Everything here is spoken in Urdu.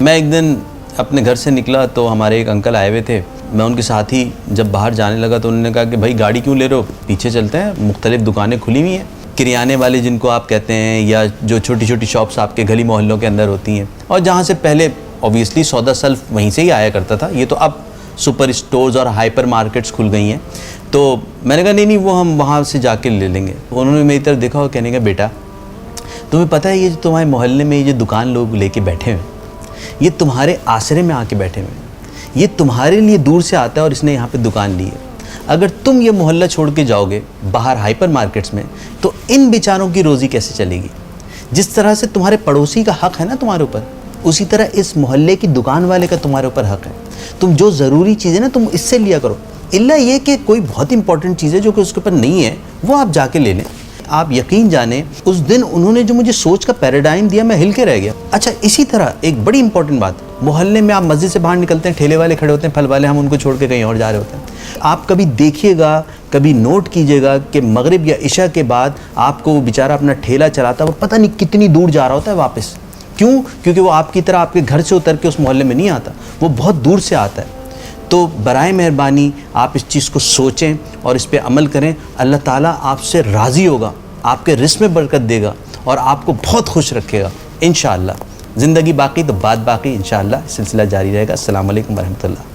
میں ایک دن اپنے گھر سے نکلا تو ہمارے ایک انکل آئے ہوئے تھے. میں ان کے ساتھ ہی جب باہر جانے لگا تو انہوں نے کہا کہ بھائی گاڑی کیوں لے رہے ہو, پیچھے چلتے ہیں, مختلف دکانیں کھلی ہوئی ہیں, کریانے والے جن کو آپ کہتے ہیں, یا جو چھوٹی چھوٹی شاپس آپ کے گلی محلوں کے اندر ہوتی ہیں, اور جہاں سے پہلے اوبیسلی سودا سلف وہیں سے ہی آیا کرتا تھا. یہ تو اب سپر اسٹورز اور ہائپر مارکیٹس کھل گئی ہیں. تو میں نے کہا نہیں وہ ہم وہاں سے جا کے لے لیں گے. انہوں نے میری طرف دیکھا اور کہنے کا بیٹا تمہیں پتہ ہے یہ جو تمہارے محلے میں یہ جو دکان لوگ لے کے بیٹھے ہیں یہ تمہارے آسرے میں آ کے بیٹھے ہوئے ہیں, یہ تمہارے لیے دور سے آتا ہے اور اس نے یہاں پہ دکان لی ہے. اگر تم یہ محلہ چھوڑ کے جاؤ گے باہر ہائپر مارکیٹس میں تو ان بیچاروں کی روزی کیسے چلے گی؟ جس طرح سے تمہارے پڑوسی کا حق ہے نا تمہارے اوپر, اسی طرح اس محلے کی دکان والے کا تمہارے اوپر حق ہے. تم جو ضروری چیزیں نا تم اس سے لیا کرو, الا یہ کہ کوئی بہت امپورٹنٹ چیز ہے جو کہ اس کے اوپر نہیں ہے وہ آپ جا کے لے لیں. آپ یقین جانیں اس دن انہوں نے جو مجھے سوچ کا پیراڈائم دیا میں ہل کے رہ گیا. اچھا اسی طرح ایک بڑی امپورٹنٹ بات, محلے میں آپ مسجد سے باہر نکلتے ہیں, ٹھیلے والے کھڑے ہوتے ہیں, پھل والے, ہم ان کو چھوڑ کے کہیں اور جا رہے ہوتے ہیں. آپ کبھی دیکھیے گا, کبھی نوٹ کیجئے گا کہ مغرب یا عشاء کے بعد آپ کو وہ بیچارہ اپنا ٹھیلا چلاتا ہے, وہ پتہ نہیں کتنی دور جا رہا ہوتا ہے واپس. کیوں؟ کیونکہ وہ آپ کی طرح آپ کے گھر سے اتر کے اس محلے میں نہیں آتا, وہ بہت دور سے آتا ہے. تو برائے مہربانی آپ اس چیز کو سوچیں اور اس پہ عمل کریں. اللہ تعالیٰ آپ سے راضی ہوگا, آپ کے رزق میں برکت دے گا اور آپ کو بہت خوش رکھے گا انشاءاللہ. زندگی باقی تو بات باقی, انشاءاللہ سلسلہ جاری رہے گا. السلام علیکم ورحمۃ اللہ.